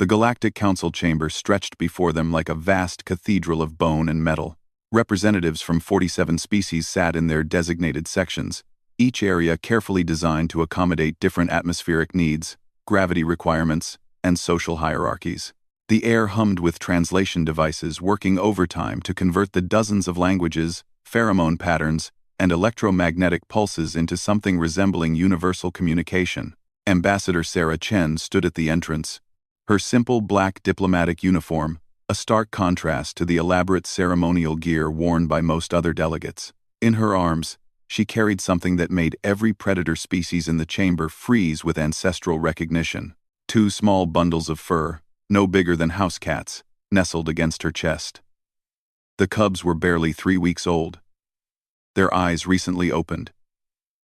The Galactic Council chamber stretched before them like a vast cathedral of bone and metal. Representatives from 47 species sat in their designated sections, each area carefully designed to accommodate different atmospheric needs, gravity requirements, and social hierarchies. The air hummed with translation devices working overtime to convert the dozens of languages, pheromone patterns, and electromagnetic pulses into something resembling universal communication. Ambassador Sarah Chen stood at the entrance, her simple black diplomatic uniform, a stark contrast to the elaborate ceremonial gear worn by most other delegates. In her arms, she carried something that made every predator species in the chamber freeze with ancestral recognition. 2 small bundles of fur, no bigger than house cats, nestled against her chest. The cubs were barely 3 weeks old. Their eyes recently opened,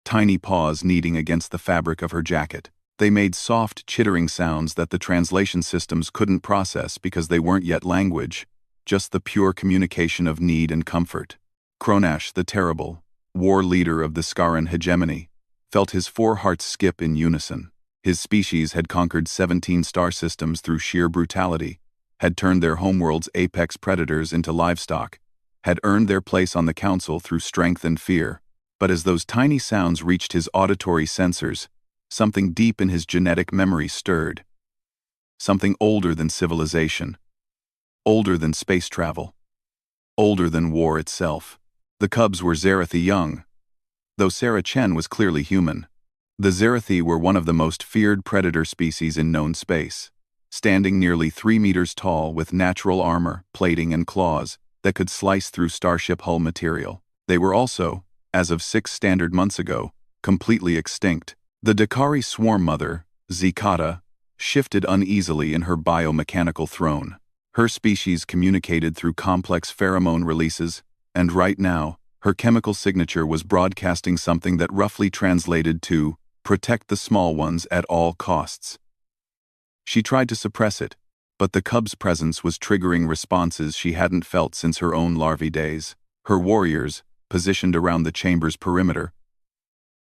tiny paws kneading against the fabric of her jacket. They made soft, chittering sounds that the translation systems couldn't process because they weren't yet language, just the pure communication of need and comfort. Kronash the Terrible, war leader of the Scaran hegemony, felt his 4 hearts skip in unison. His species had conquered 17 star systems through sheer brutality, had turned their homeworld's apex predators into livestock, had earned their place on the council through strength and fear. But as those tiny sounds reached his auditory sensors, something deep in his genetic memory stirred. Something older than civilization, older than space travel, older than war itself. The cubs were Zerathi young, though Sarah Chen was clearly human. The Zerathi were one of the most feared predator species in known space, standing nearly 3 meters tall with natural armor, plating, and claws that could slice through starship hull material. They were also, as of 6 standard months ago, completely extinct. The Dakari swarm mother, Zikata, shifted uneasily in her biomechanical throne. Her species communicated through complex pheromone releases, and right now, her chemical signature was broadcasting something that roughly translated to "protect the small ones at all costs." She tried to suppress it, but the cub's presence was triggering responses she hadn't felt since her own larvae days. Her warriors, positioned around the chamber's perimeter,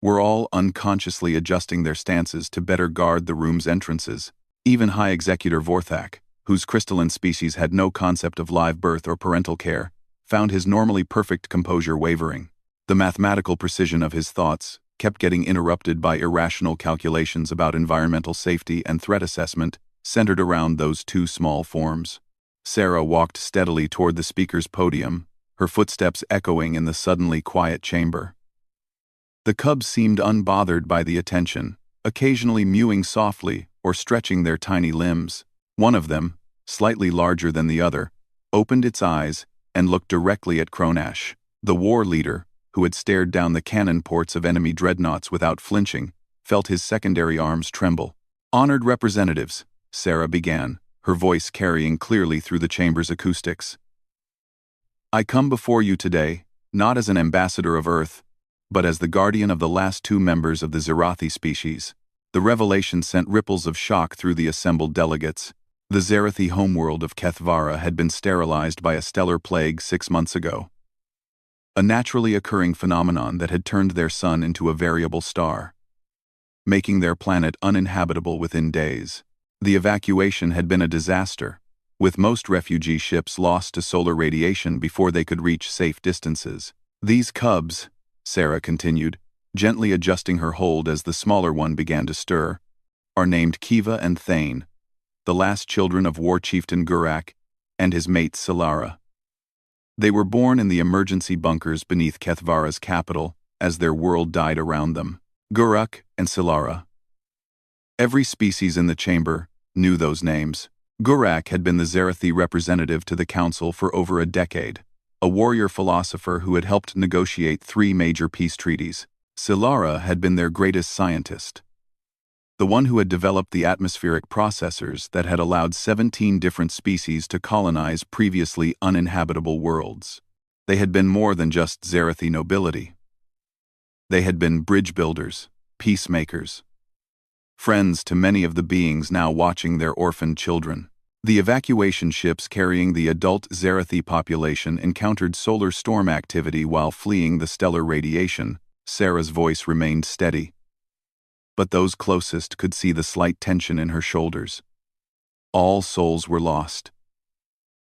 were all unconsciously adjusting their stances to better guard the room's entrances. Even High Executor Vorthak, whose crystalline species had no concept of live birth or parental care, found his normally perfect composure wavering. The mathematical precision of his thoughts kept getting interrupted by irrational calculations about environmental safety and threat assessment centered around those 2 small forms. Sarah walked steadily toward the speaker's podium, her footsteps echoing in the suddenly quiet chamber. The cubs seemed unbothered by the attention, occasionally mewing softly or stretching their tiny limbs. One of them, slightly larger than the other, opened its eyes and looked directly at Kronash. The war leader, who had stared down the cannon ports of enemy dreadnoughts without flinching, felt his secondary arms tremble. "Honored representatives," Sarah began, her voice carrying clearly through the chamber's acoustics. "I come before you today, not as an ambassador of Earth, but as the guardian of the last 2 members of the Zerathi species." The revelation sent ripples of shock through the assembled delegates. The Zerathi homeworld of Kethvara had been sterilized by a stellar plague 6 months ago, a naturally occurring phenomenon that had turned their sun into a variable star, making their planet uninhabitable within days. The evacuation had been a disaster, with most refugee ships lost to solar radiation before they could reach safe distances. "These cubs," Sarah continued, gently adjusting her hold as the smaller one began to stir, "are named Kiva and Thane, the last children of war chieftain Gurak and his mate Silara. They were born in the emergency bunkers beneath Kethvara's capital as their world died around them. Gurak and Silara." Every species in the chamber knew those names. Gurak had been the Zerathi representative to the council for over a decade, a warrior philosopher who had helped negotiate 3 major peace treaties. Silara had been their greatest scientist, the one who had developed the atmospheric processors that had allowed 17 different species to colonize previously uninhabitable worlds. They had been more than just Zerathi nobility. They had been bridge builders, peacemakers, friends to many of the beings now watching their orphaned children. The evacuation ships carrying the adult Zerathi population encountered solar storm activity while fleeing the stellar radiation. Sarah's voice remained steady, but those closest could see the slight tension in her shoulders. All souls were lost.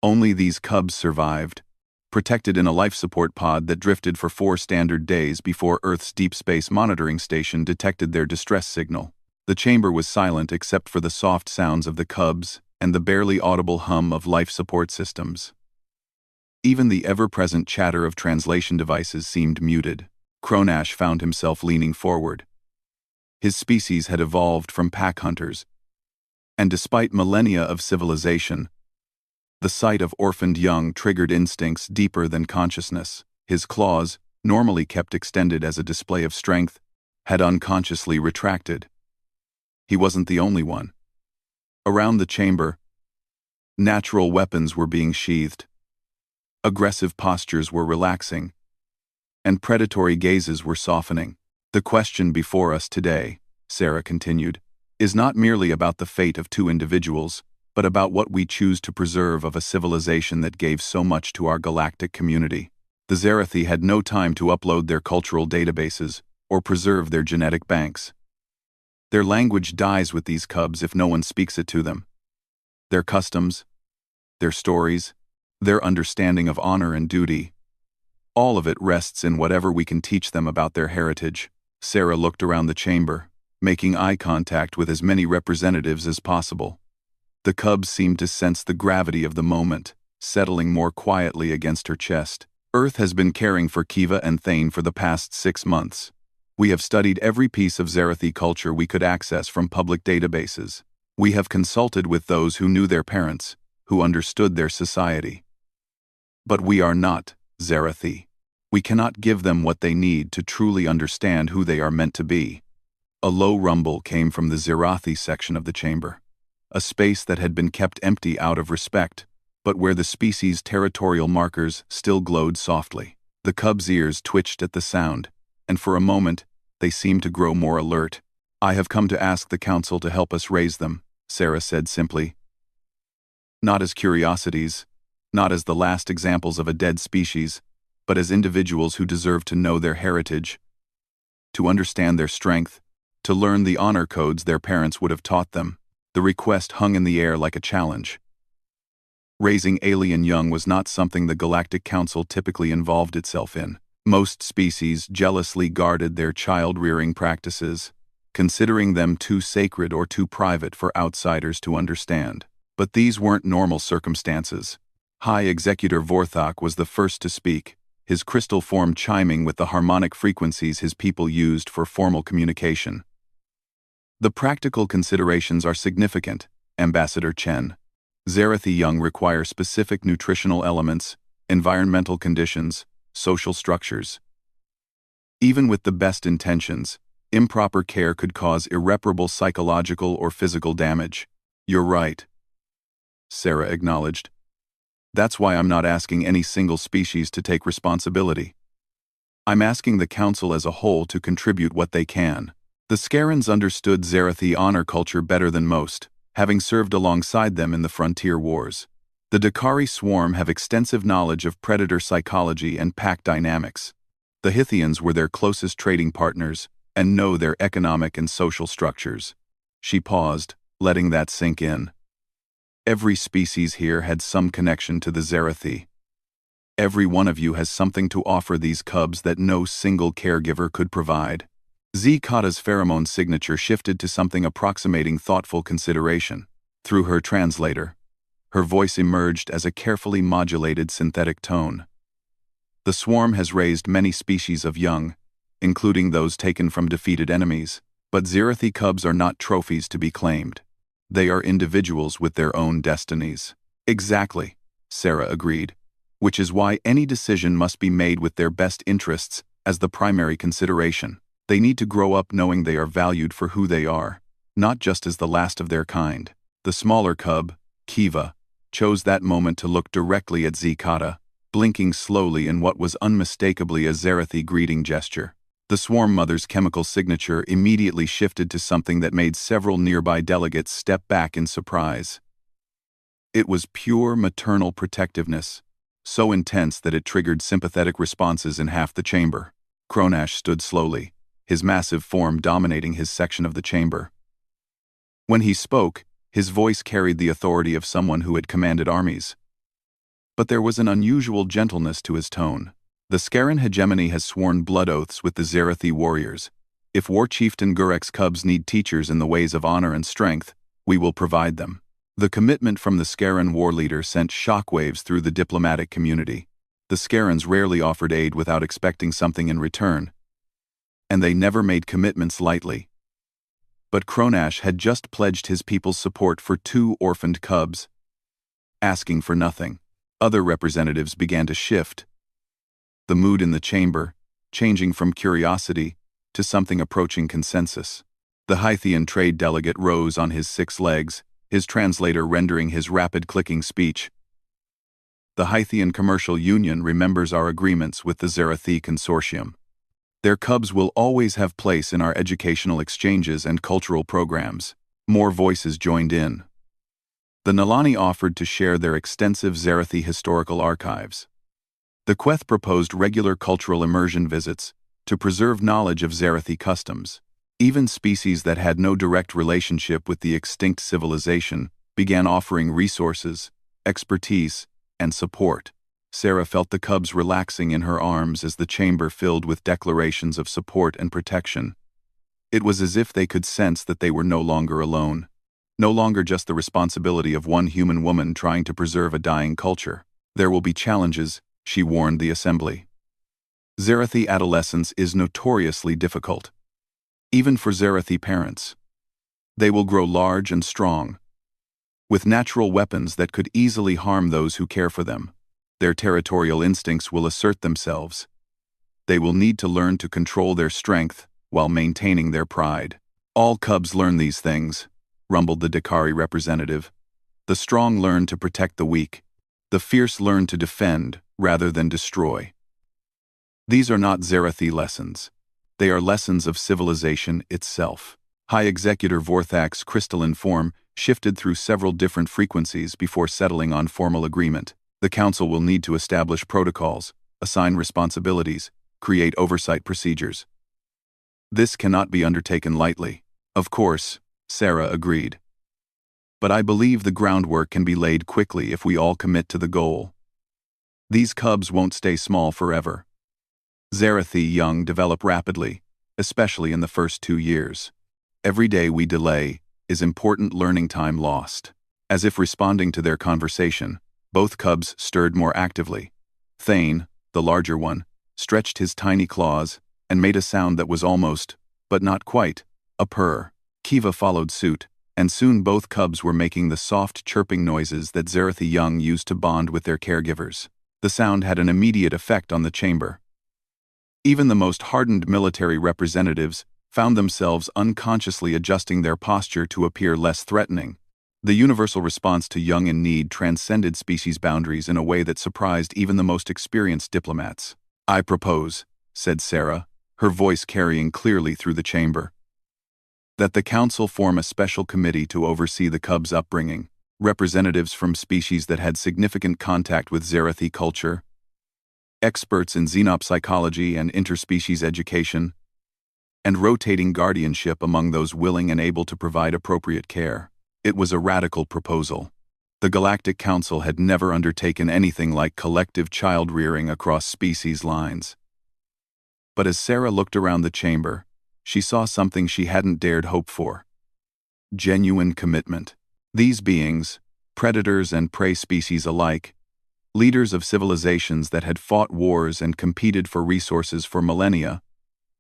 Only these cubs survived, protected in a life support pod that drifted for 4 standard days before Earth's deep space monitoring station detected their distress signal. The chamber was silent except for the soft sounds of the cubs and the barely audible hum of life support systems. Even the ever-present chatter of translation devices seemed muted. Cronash found himself leaning forward. His species had evolved from pack hunters, and despite millennia of civilization, the sight of orphaned young triggered instincts deeper than consciousness. His claws, normally kept extended as a display of strength, had unconsciously retracted. He wasn't the only one. Around the chamber, natural weapons were being sheathed. Aggressive postures were relaxing, and predatory gazes were softening. The question before us today, Sarah continued, is not merely about the fate of 2 individuals, but about what we choose to preserve of a civilization that gave so much to our galactic community. The Zarathi had no time to upload their cultural databases or preserve their genetic banks. Their language dies with these cubs if no one speaks it to them. Their customs, their stories, their understanding of honor and duty, all of it rests in whatever we can teach them about their heritage. Sarah looked around the chamber, making eye contact with as many representatives as possible. The cubs seemed to sense the gravity of the moment, settling more quietly against her chest. Earth has been caring for Kiva and Thane for the past 6 months. We have studied every piece of Zarathi culture we could access from public databases. We have consulted with those who knew their parents, who understood their society. But we are not Zarathi. We cannot give them what they need to truly understand who they are meant to be. A low rumble came from the Zarathi section of the chamber, a space that had been kept empty out of respect, but where the species' territorial markers still glowed softly. The cubs' ears twitched at the sound, and for a moment, they seemed to grow more alert. "I have come to ask the council to help us raise them," Sarah said simply. "Not as curiosities, not as the last examples of a dead species, but as individuals who deserve to know their heritage, to understand their strength, to learn the honor codes their parents would have taught them." The request hung in the air like a challenge. Raising alien young was not something the Galactic Council typically involved itself in. Most species jealously guarded their child-rearing practices, considering them too sacred or too private for outsiders to understand. But these weren't normal circumstances. High Executor Vorthok was the first to speak, his crystal form chiming with the harmonic frequencies his people used for formal communication. "The practical considerations are significant, Ambassador Chen. Zarathi young require specific nutritional elements, environmental conditions, social structures. Even with the best intentions, improper care could cause irreparable psychological or physical damage." "You're right," Sarah acknowledged. "That's why I'm not asking any single species to take responsibility. I'm asking the Council as a whole to contribute what they can." The Scarans understood Zarathi honor culture better than most, having served alongside them in the frontier wars. The Dakari swarm have extensive knowledge of predator psychology and pack dynamics. The Hithians were their closest trading partners and know their economic and social structures. She paused, letting that sink in. Every species here had some connection to the Zarathi. Every one of you has something to offer these cubs that no single caregiver could provide. Kata's pheromone signature shifted to something approximating thoughtful consideration. Through her translator, her voice emerged as a carefully modulated synthetic tone. "The swarm has raised many species of young, including those taken from defeated enemies, but Zarathi cubs are not trophies to be claimed. They are individuals with their own destinies." "Exactly," Sarah agreed, "which is why any decision must be made with their best interests as the primary consideration. They need to grow up knowing they are valued for who they are, not just as the last of their kind." The smaller cub, Kiva, chose that moment to look directly at Kata, blinking slowly in what was unmistakably a Zarathi greeting gesture. The swarm mother's chemical signature immediately shifted to something that made several nearby delegates step back in surprise. It was pure maternal protectiveness, so intense that it triggered sympathetic responses in half the chamber. Cronash stood slowly, his massive form dominating his section of the chamber. When he spoke, His voice carried the authority of someone who had commanded armies. But there was an unusual gentleness to his tone. The Scaran hegemony has sworn blood oaths with the Zerathi warriors. If War Chieftain Gurek's cubs need teachers in the ways of honor and strength, we will provide them. The commitment from the Scaran war leader sent shockwaves through the diplomatic community. The Scarans rarely offered aid without expecting something in return, and they never made commitments lightly. But Kronash had just pledged his people's support for 2 orphaned cubs, asking for nothing. Other representatives began to shift, the mood in the chamber changing from curiosity to something approaching consensus. The Hythian trade delegate rose on his 6 legs, his translator rendering his rapid clicking speech. The Hythian Commercial Union remembers our agreements with the Zerathi Consortium. Their cubs will always have place in our educational exchanges and cultural programs. More voices joined in. The Nalani offered to share their extensive Zerathi historical archives. The Queth proposed regular cultural immersion visits to preserve knowledge of Zerathi customs. Even species that had no direct relationship with the extinct civilization began offering resources, expertise, and support. Sarah felt the cubs relaxing in her arms as the chamber filled with declarations of support and protection. It was as if they could sense that they were no longer alone, no longer just the responsibility of one human woman trying to preserve a dying culture. There will be challenges, she warned the assembly. Zerathi adolescence is notoriously difficult, even for Zerathi parents. They will grow large and strong, with natural weapons that could easily harm those who care for them. Their territorial instincts will assert themselves. They will need to learn to control their strength while maintaining their pride. All cubs learn these things, rumbled the Dakari representative. The strong learn to protect the weak. The fierce learn to defend rather than destroy. These are not Zerathi lessons. They are lessons of civilization itself. High Executor Vorthak's crystalline form shifted through several different frequencies before settling on formal agreement. The Council will need to establish protocols, assign responsibilities, create oversight procedures. This cannot be undertaken lightly. Of course, Sarah agreed. But I believe the groundwork can be laid quickly if we all commit to the goal. These cubs won't stay small forever. Zerathi young develop rapidly, especially in the first 2 years. Every day we delay is important learning time lost. As if responding to their conversation, both cubs stirred more actively. Thane, the larger one, stretched his tiny claws and made a sound that was almost, but not quite, a purr. Kiva followed suit, and soon both cubs were making the soft chirping noises that Zerathi young used to bond with their caregivers. The sound had an immediate effect on the chamber. Even the most hardened military representatives found themselves unconsciously adjusting their posture to appear less threatening. The universal response to young in need transcended species boundaries in a way that surprised even the most experienced diplomats. I propose, said Sarah, her voice carrying clearly through the chamber, that the Council form a special committee to oversee the cubs' upbringing. Representatives from species that had significant contact with Zerathi culture, experts in xenopsychology and interspecies education, and rotating guardianship among those willing and able to provide appropriate care. It was a radical proposal. The Galactic Council had never undertaken anything like collective child-rearing across species lines. But as Sarah looked around the chamber, she saw something she hadn't dared hope for. Genuine commitment. These beings, predators and prey species alike, leaders of civilizations that had fought wars and competed for resources for millennia,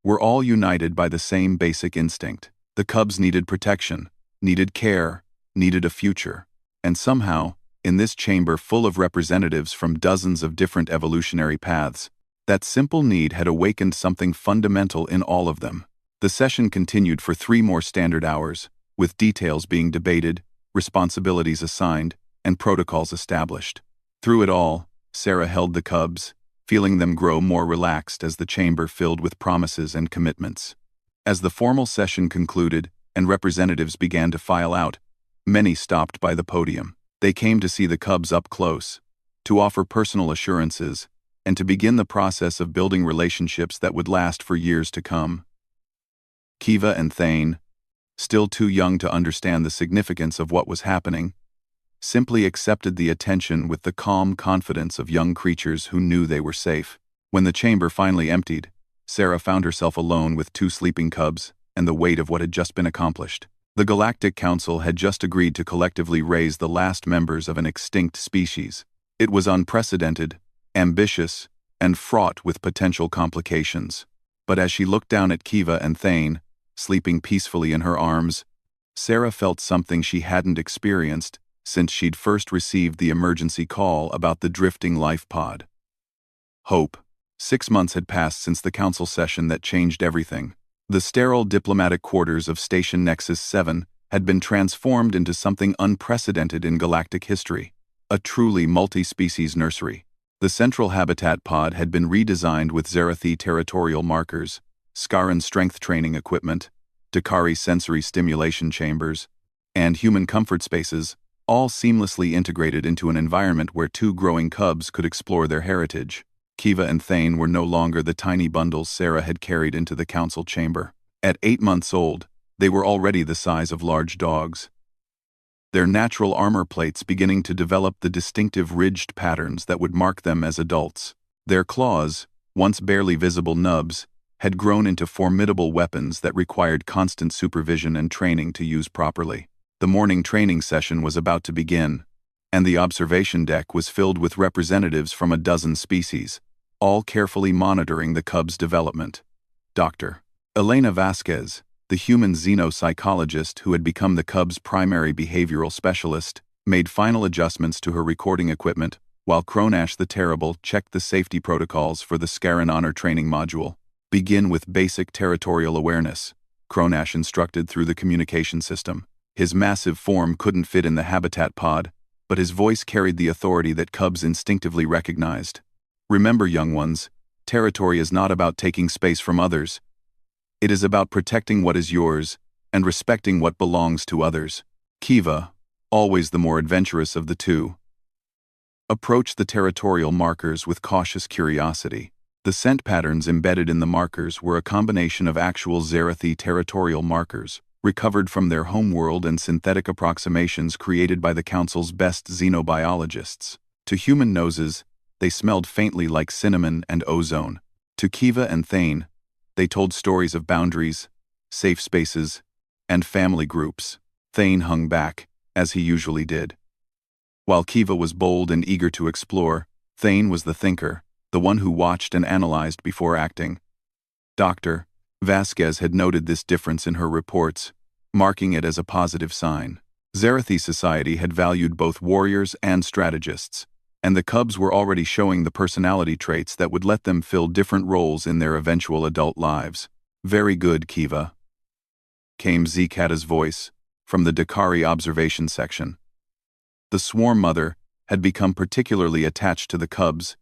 were all united by the same basic instinct. The cubs needed protection, needed care, needed a future. And somehow, in this chamber full of representatives from dozens of different evolutionary paths, that simple need had awakened something fundamental in all of them. The session continued for 3 more standard hours, with details being debated, responsibilities assigned, and protocols established. Through it all, Sarah held the cubs, feeling them grow more relaxed as the chamber filled with promises and commitments. As the formal session concluded and representatives began to file out, many stopped by the podium. They came to see the cubs up close, to offer personal assurances, and to begin the process of building relationships that would last for years to come. Kiva and Thane, still too young to understand the significance of what was happening, simply accepted the attention with the calm confidence of young creatures who knew they were safe. When the chamber finally emptied, Sarah found herself alone with 2 sleeping cubs and the weight of what had just been accomplished. The Galactic Council had just agreed to collectively raise the last members of an extinct species. It was unprecedented, ambitious, and fraught with potential complications. But as she looked down at Kiva and Thane, sleeping peacefully in her arms, Sarah felt something she hadn't experienced since she'd first received the emergency call about the drifting life pod. Hope. 6 months had passed since the council session that changed everything. The sterile diplomatic quarters of Station Nexus 7 had been transformed into something unprecedented in galactic history, a truly multi-species nursery. The central habitat pod had been redesigned with Zerathi territorial markers, Scaran strength training equipment, Dakari sensory stimulation chambers, and human comfort spaces, all seamlessly integrated into an environment where 2 growing cubs could explore their heritage. Kiva and Thane were no longer the tiny bundles Sarah had carried into the council chamber. At 8 months old, they were already the size of large dogs. Their natural armor plates beginning to develop the distinctive ridged patterns that would mark them as adults. Their claws, once barely visible nubs, had grown into formidable weapons that required constant supervision and training to use properly. The morning training session was about to begin, and the observation deck was filled with representatives from a dozen species, all carefully monitoring the cubs' development. Dr. Elena Vasquez, the human xenopsychologist who had become the cubs' primary behavioral specialist, made final adjustments to her recording equipment, while Kronash the Terrible checked the safety protocols for the Scaran Honor training module. Begin with basic territorial awareness, Kronash instructed through the communication system. His massive form couldn't fit in the habitat pod, but his voice carried the authority that cubs instinctively recognized. Remember, young ones, territory is not about taking space from others. It is about protecting what is yours and respecting what belongs to others. Kiva, always the more adventurous of the 2, approached the territorial markers with cautious curiosity. The scent patterns embedded in the markers were a combination of actual Zerathi territorial markers, recovered from their homeworld, and synthetic approximations created by the Council's best xenobiologists. To human noses, they smelled faintly like cinnamon and ozone. To Kiva and Thane, they told stories of boundaries, safe spaces, and family groups. Thane hung back, as he usually did. While Kiva was bold and eager to explore, Thane was the thinker, the one who watched and analyzed before acting. Dr. Vasquez had noted this difference in her reports, marking it as a positive sign. Zerathi society had valued both warriors and strategists, and the cubs were already showing the personality traits that would let them fill different roles in their eventual adult lives. Very good, Kiva, came Zekata's voice from the Dakari observation section. The swarm mother had become particularly attached to the cubs,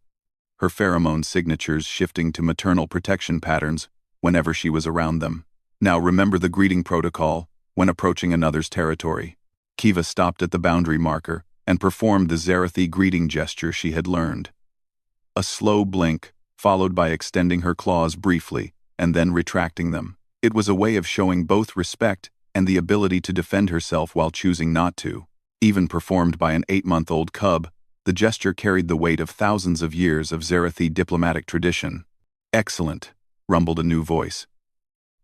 her pheromone signatures shifting to maternal protection patterns whenever she was around them. Now remember the greeting protocol when approaching another's territory. Kiva stopped at the boundary marker and performed the Zerathi greeting gesture she had learned. A slow blink, followed by extending her claws briefly and then retracting them. It was a way of showing both respect and the ability to defend herself while choosing not to. Even performed by an 8-month-old cub, the gesture carried the weight of thousands of years of Zerathi diplomatic tradition. Excellent, rumbled a new voice.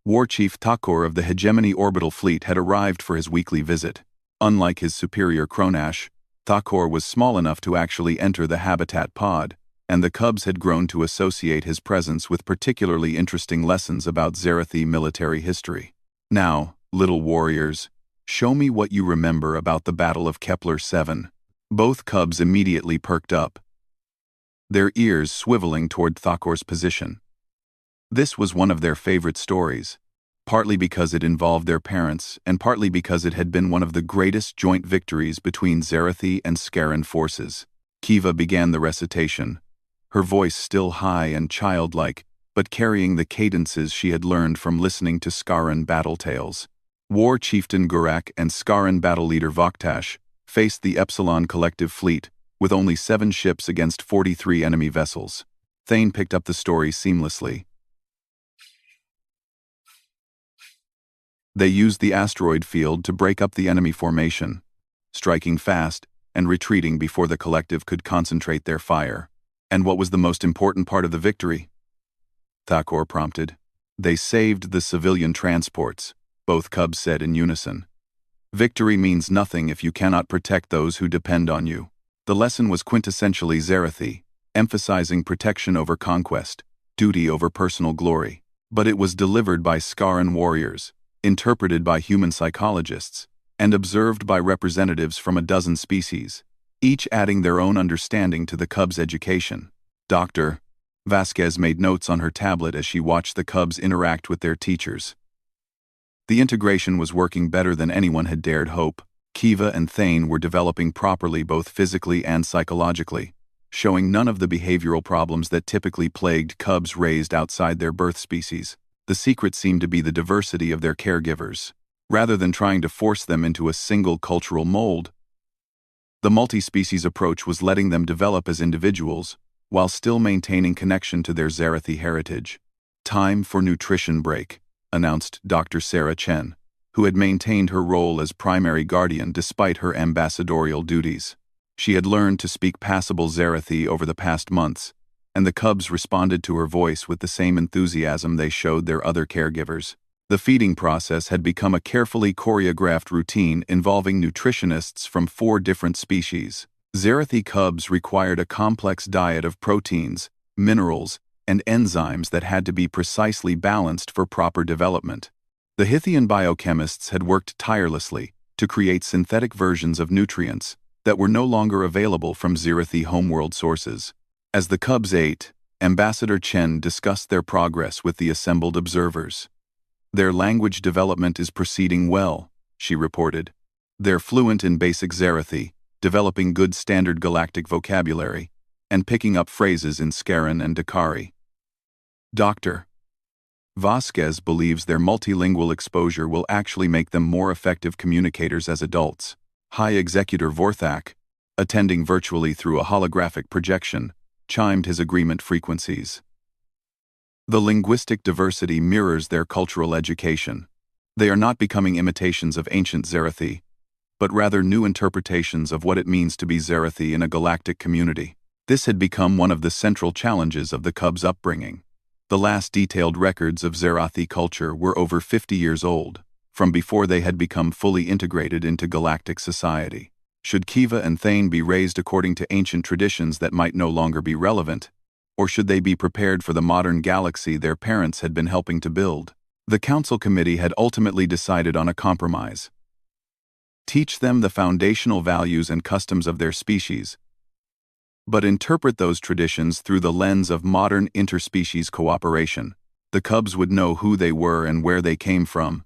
War Chief Takor of the Hegemony Orbital Fleet had arrived for his weekly visit. Unlike his superior Kronash, Takor was small enough to actually enter the habitat pod, and the cubs had grown to associate his presence with particularly interesting lessons about Zerathi military history. Now, little warriors, show me what you remember about the Battle of Kepler 7. Both cubs immediately perked up, their ears swiveling toward Thakor's position. This was one of their favorite stories, partly because it involved their parents and partly because it had been one of the greatest joint victories between Zerathi and Scaran forces. Kiva began the recitation, her voice still high and childlike, but carrying the cadences she had learned from listening to Scaran battle tales. War Chieftain Gurak and Scaran battle leader Vaktash faced the Epsilon Collective Fleet with only 7 ships against 43 enemy vessels. Thane picked up the story seamlessly. They used the asteroid field to break up the enemy formation, striking fast and retreating before the collective could concentrate their fire. And what was the most important part of the victory? Thakur prompted. They saved the civilian transports, both cubs said in unison. Victory means nothing if you cannot protect those who depend on you. The lesson was quintessentially Zarathi, emphasizing protection over conquest, duty over personal glory. But it was delivered by Skaran warriors, interpreted by human psychologists, and observed by representatives from a dozen species, each adding their own understanding to the cubs' education. Dr. Vasquez made notes on her tablet as she watched the cubs interact with their teachers. The integration was working better than anyone had dared hope. Kiva and Thane were developing properly both physically and psychologically, showing none of the behavioral problems that typically plagued cubs raised outside their birth species. The secret seemed to be the diversity of their caregivers. Rather than trying to force them into a single cultural mold, the multi-species approach was letting them develop as individuals, while still maintaining connection to their Zarathi heritage. Time for nutrition break, announced Dr. Sarah Chen, who had maintained her role as primary guardian despite her ambassadorial duties. She had learned to speak passable Zarathi over the past months, and the cubs responded to her voice with the same enthusiasm they showed their other caregivers. The feeding process had become a carefully choreographed routine involving nutritionists from 4 different species. Zarathi cubs required a complex diet of proteins, minerals, and enzymes that had to be precisely balanced for proper development. The Hithian biochemists had worked tirelessly to create synthetic versions of nutrients that were no longer available from Zarathi homeworld sources. As the cubs ate, Ambassador Chen discussed their progress with the assembled observers. Their language development is proceeding well, she reported. They're fluent in basic Zarathi, developing good standard galactic vocabulary, and picking up phrases in Skaran and Dakari. Dr. Vasquez believes their multilingual exposure will actually make them more effective communicators as adults. High Executor Vorthak, attending virtually through a holographic projection, chimed his agreement frequencies. The linguistic diversity mirrors their cultural education. They are not becoming imitations of ancient Zarathi, but rather new interpretations of what it means to be Zarathi in a galactic community. This had become one of the central challenges of the cubs' upbringing. The last detailed records of Zarathi culture were over 50 years old, from before they had become fully integrated into galactic society. Should Kiva and Thane be raised according to ancient traditions that might no longer be relevant, or should they be prepared for the modern galaxy their parents had been helping to build? The Council Committee had ultimately decided on a compromise. Teach them the foundational values and customs of their species, but interpret those traditions through the lens of modern interspecies cooperation. The cubs would know who they were and where they came from,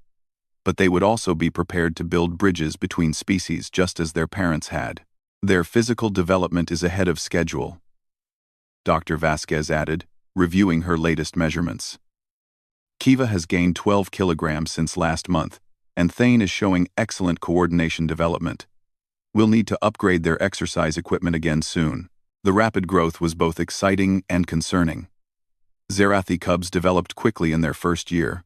but they would also be prepared to build bridges between species just as their parents had. Their physical development is ahead of schedule, Dr. Vasquez added, reviewing her latest measurements. Kiva has gained 12 kilograms since last month, and Thane is showing excellent coordination development. We'll need to upgrade their exercise equipment again soon. The rapid growth was both exciting and concerning. Zarathi cubs developed quickly in their first year,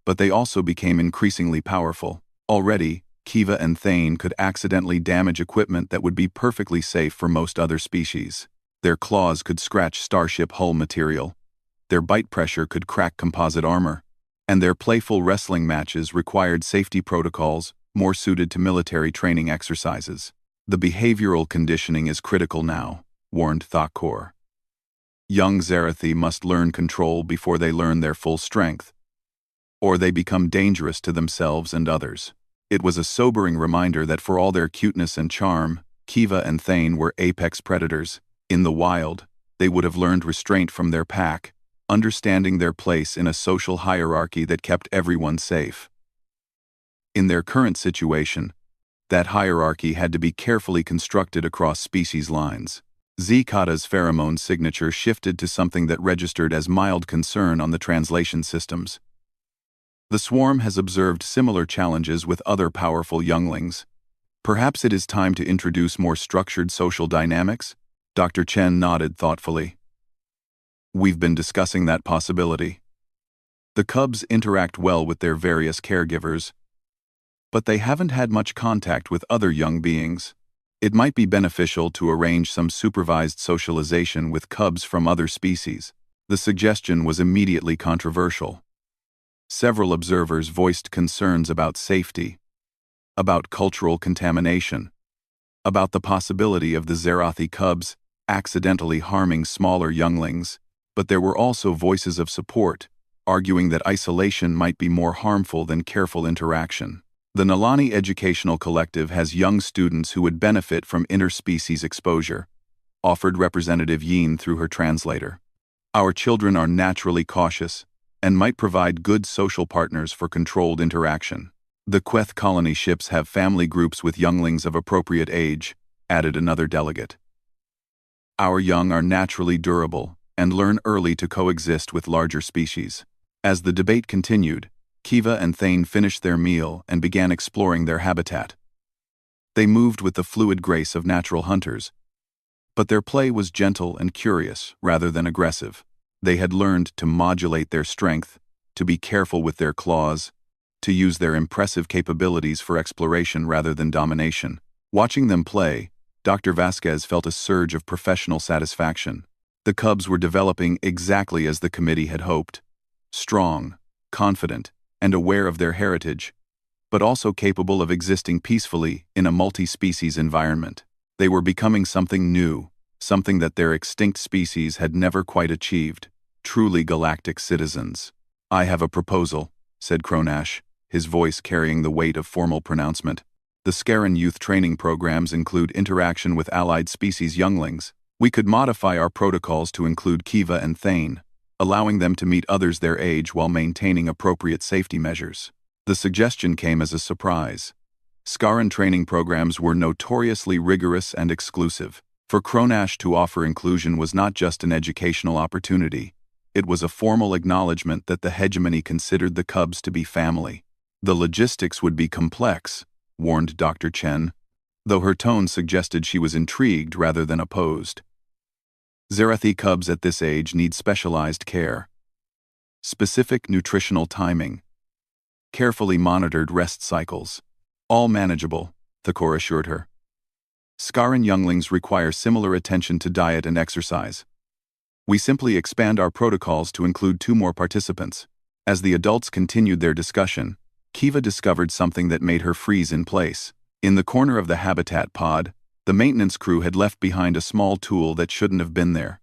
but they also became increasingly powerful. Already, Kiva and Thane could accidentally damage equipment that would be perfectly safe for most other species. Their claws could scratch starship hull material, their bite pressure could crack composite armor, and their playful wrestling matches required safety protocols more suited to military training exercises. The behavioral conditioning is critical now, warned Thakur. Young Zarathi must learn control before they learn their full strength, or they become dangerous to themselves and others. It was a sobering reminder that for all their cuteness and charm, Kiva and Thane were apex predators. In the wild, they would have learned restraint from their pack, understanding their place in a social hierarchy that kept everyone safe. In their current situation, that hierarchy had to be carefully constructed across species lines. Zikata's pheromone signature shifted to something that registered as mild concern on the translation systems. The swarm has observed similar challenges with other powerful younglings. Perhaps it is time to introduce more structured social dynamics? Dr. Chen nodded thoughtfully. We've been discussing that possibility. The cubs interact well with their various caregivers, but they haven't had much contact with other young beings. It might be beneficial to arrange some supervised socialization with cubs from other species. The suggestion was immediately controversial. Several observers voiced concerns about safety, about cultural contamination, about the possibility of the Zerathi cubs accidentally harming smaller younglings, but there were also voices of support, arguing that isolation might be more harmful than careful interaction. The Nalani Educational Collective has young students who would benefit from interspecies exposure, offered Representative Yin through her translator. Our children are naturally cautious and might provide good social partners for controlled interaction. The Queth colony ships have family groups with younglings of appropriate age, added another delegate. Our young are naturally durable and learn early to coexist with larger species. As the debate continued, Kiva and Thane finished their meal and began exploring their habitat. They moved with the fluid grace of natural hunters, but their play was gentle and curious rather than aggressive. They had learned to modulate their strength, to be careful with their claws, to use their impressive capabilities for exploration rather than domination. Watching them play, Dr. Vasquez felt a surge of professional satisfaction. The cubs were developing exactly as the committee had hoped: strong, confident, and aware of their heritage, but also capable of existing peacefully in a multi-species environment. They were becoming something new, something that their extinct species had never quite achieved: truly galactic citizens. "I have a proposal," said Cronash, his voice carrying the weight of formal pronouncement. "The Scaran youth training programs include interaction with allied species younglings. We could modify our protocols to include Kiva and Thane, allowing them to meet others their age while maintaining appropriate safety measures." The suggestion came as a surprise. Scaran training programs were notoriously rigorous and exclusive. For Cronash to offer inclusion was not just an educational opportunity. It was a formal acknowledgement that the hegemony considered the cubs to be family. The logistics would be complex, warned Dr. Chen, though her tone suggested she was intrigued rather than opposed. Zerathi cubs at this age need specialized care. Specific nutritional timing. Carefully monitored rest cycles. All manageable, Thakor assured her. Scaran younglings require similar attention to diet and exercise. We simply expand our protocols to include 2 more participants. As the adults continued their discussion, Kiva discovered something that made her freeze in place. In the corner of the habitat pod, the maintenance crew had left behind a small tool that shouldn't have been there.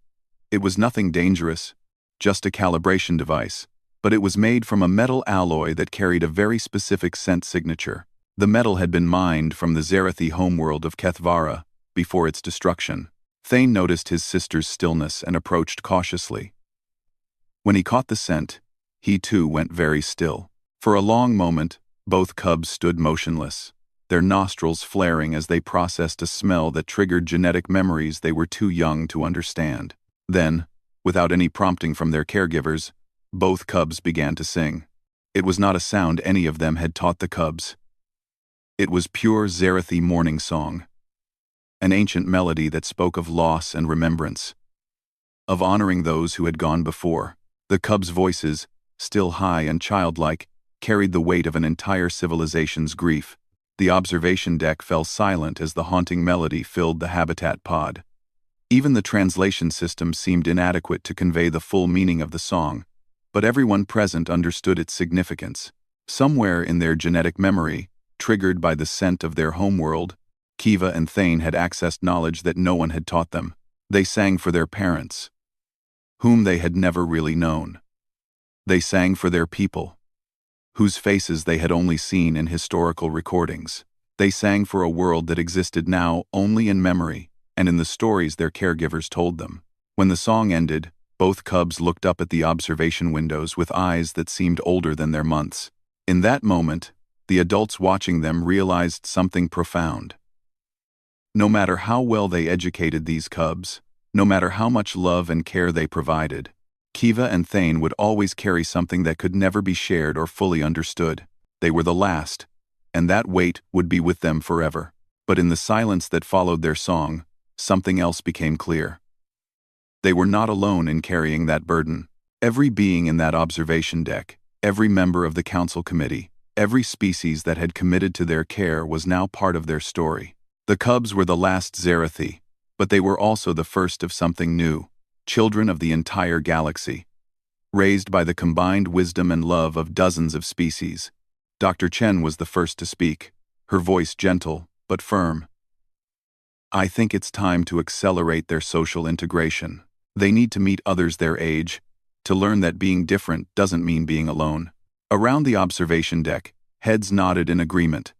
It was nothing dangerous, just a calibration device, but it was made from a metal alloy that carried a very specific scent signature. The metal had been mined from the Zerathi homeworld of Kethvara before its destruction. Thane noticed his sister's stillness and approached cautiously. When he caught the scent, he too went very still. For a long moment, both cubs stood motionless, their nostrils flaring as they processed a smell that triggered genetic memories they were too young to understand. Then, without any prompting from their caregivers, both cubs began to sing. It was not a sound any of them had taught the cubs. It was pure Zerathi morning song, an ancient melody that spoke of loss and remembrance, of honoring those who had gone before. The cubs' voices, still high and childlike, carried the weight of an entire civilization's grief. The observation deck fell silent as the haunting melody filled the habitat pod. Even the translation system seemed inadequate to convey the full meaning of the song, but everyone present understood its significance. Somewhere in their genetic memory, triggered by the scent of their homeworld, Kiva and Thane had accessed knowledge that no one had taught them. They sang for their parents, whom they had never really known. They sang for their people, whose faces they had only seen in historical recordings. They sang for a world that existed now only in memory and in the stories their caregivers told them. When the song ended, both cubs looked up at the observation windows with eyes that seemed older than their months. In that moment, the adults watching them realized something profound. No matter how well they educated these cubs, no matter how much love and care they provided, Kiva and Thane would always carry something that could never be shared or fully understood. They were the last, and that weight would be with them forever. But in the silence that followed their song, something else became clear. They were not alone in carrying that burden. Every being in that observation deck, every member of the council committee, Every species that had committed to their care was now part of their story. The cubs were the last Zerathi, but they were also the first of something new, children of the entire galaxy. Raised by the combined wisdom and love of dozens of species, Dr. Chen was the first to speak, her voice gentle but firm. I think it's time to accelerate their social integration. They need to meet others their age, to learn that being different doesn't mean being alone. Around the observation deck, heads nodded in agreement.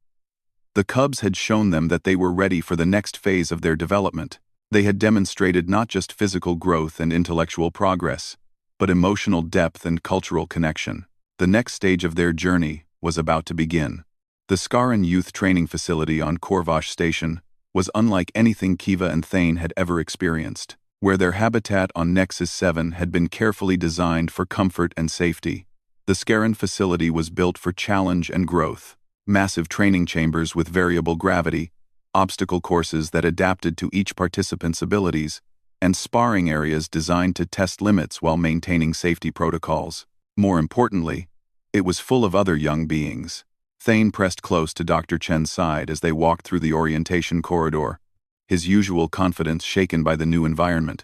The cubs had shown them that they were ready for the next phase of their development. They had demonstrated not just physical growth and intellectual progress, but emotional depth and cultural connection. The next stage of their journey was about to begin. The Skaran Youth Training Facility on Korvash Station was unlike anything Kiva and Thane had ever experienced, where their habitat on Nexus 7 had been carefully designed for comfort and safety. The Skaran facility was built for challenge and growth. Massive training chambers with variable gravity, obstacle courses that adapted to each participant's abilities, and sparring areas designed to test limits while maintaining safety protocols. More importantly, it was full of other young beings. Thane pressed close to Dr. Chen's side as they walked through the orientation corridor, his usual confidence shaken by the new environment.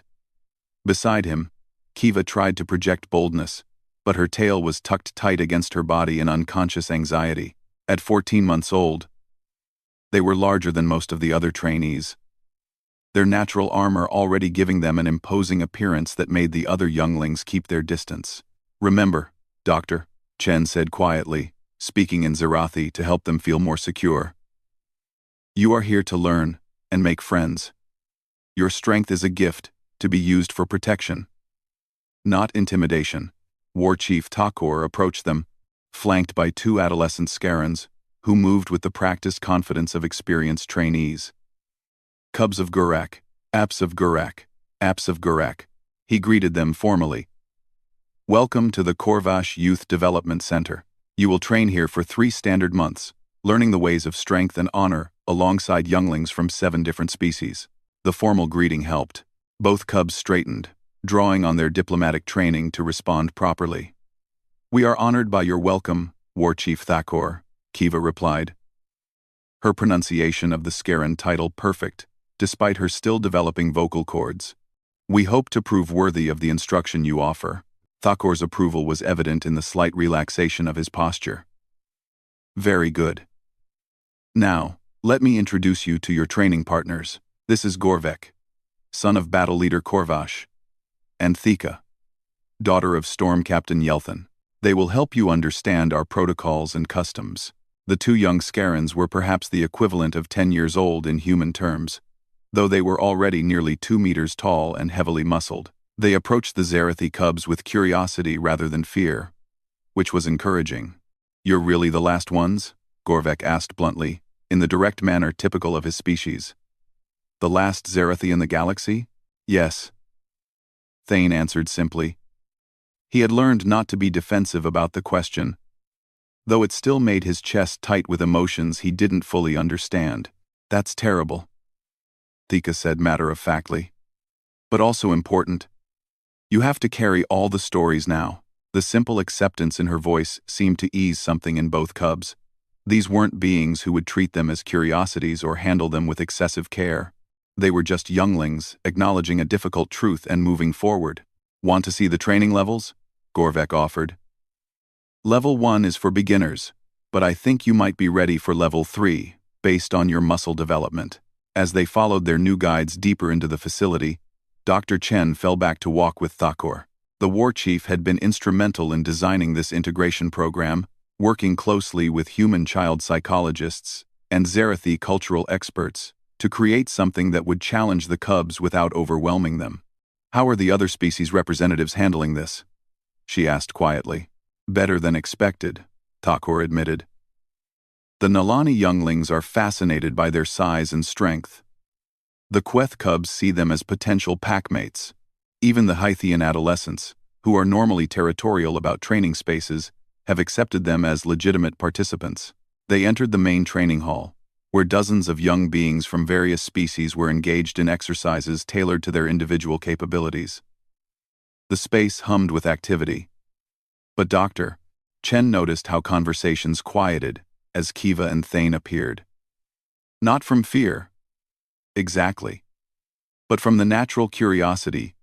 Beside him, Kiva tried to project boldness, but her tail was tucked tight against her body in unconscious anxiety. At 14 months old, they were larger than most of the other trainees, their natural armor already giving them an imposing appearance that made the other younglings keep their distance. Remember, Doctor, Chen said quietly, speaking in Zerathi to help them feel more secure. You are here to learn and make friends. Your strength is a gift to be used for protection, not intimidation. War Chief Takor approached them, flanked by two adolescent Scarans, who moved with the practiced confidence of experienced trainees. Cubs of Gurak, Apps of Gurak, Apps of Gurak, he greeted them formally. Welcome to the Korvash Youth Development Center. You will train here for 3 standard months, learning the ways of strength and honor alongside younglings from 7 different species. The formal greeting helped. Both cubs straightened, drawing on their diplomatic training to respond properly. We are honored by your welcome, War Chief Thakor, Kiva replied. Her pronunciation of the Scaran title perfect, despite her still developing vocal cords. We hope to prove worthy of the instruction you offer. Thakor's approval was evident in the slight relaxation of his posture. Very good. Now, let me introduce you to your training partners. This is Gorvek, son of battle leader Korvash, and Thika, daughter of Storm Captain Yelthan. They will help you understand our protocols and customs. The 2 young Scarans were perhaps the equivalent of 10 years old in human terms, though they were already nearly 2 meters tall and heavily muscled. They approached the Zerathi cubs with curiosity rather than fear, which was encouraging. You're really the last ones? Gorvek asked bluntly, in the direct manner typical of his species. The last Zerathi in the galaxy? Yes. Thane answered simply. He had learned not to be defensive about the question, though it still made his chest tight with emotions he didn't fully understand. That's terrible, Thika said matter-of-factly. But also important. You have to carry all the stories now. The simple acceptance in her voice seemed to ease something in both cubs. These weren't beings who would treat them as curiosities or handle them with excessive care. They were just younglings, acknowledging a difficult truth and moving forward. Want to see the training levels? Gorvek offered. Level 1 is for beginners, but I think you might be ready for Level 3, based on your muscle development. As they followed their new guides deeper into the facility, Dr. Chen fell back to walk with Thakor. The war chief had been instrumental in designing this integration program, working closely with human child psychologists and Zerathi cultural experts to create something that would challenge the cubs without overwhelming them. How are the other species representatives handling this? She asked quietly. Better than expected, Thakor admitted. The Nalani younglings are fascinated by their size and strength. The Queth cubs see them as potential packmates. Even the Hythian adolescents, who are normally territorial about training spaces, have accepted them as legitimate participants. They entered the main training hall, where dozens of young beings from various species were engaged in exercises tailored to their individual capabilities. The space hummed with activity. But Dr. Chen noticed how conversations quieted as Kiva and Thane appeared. Not from fear, exactly, but from the natural curiosity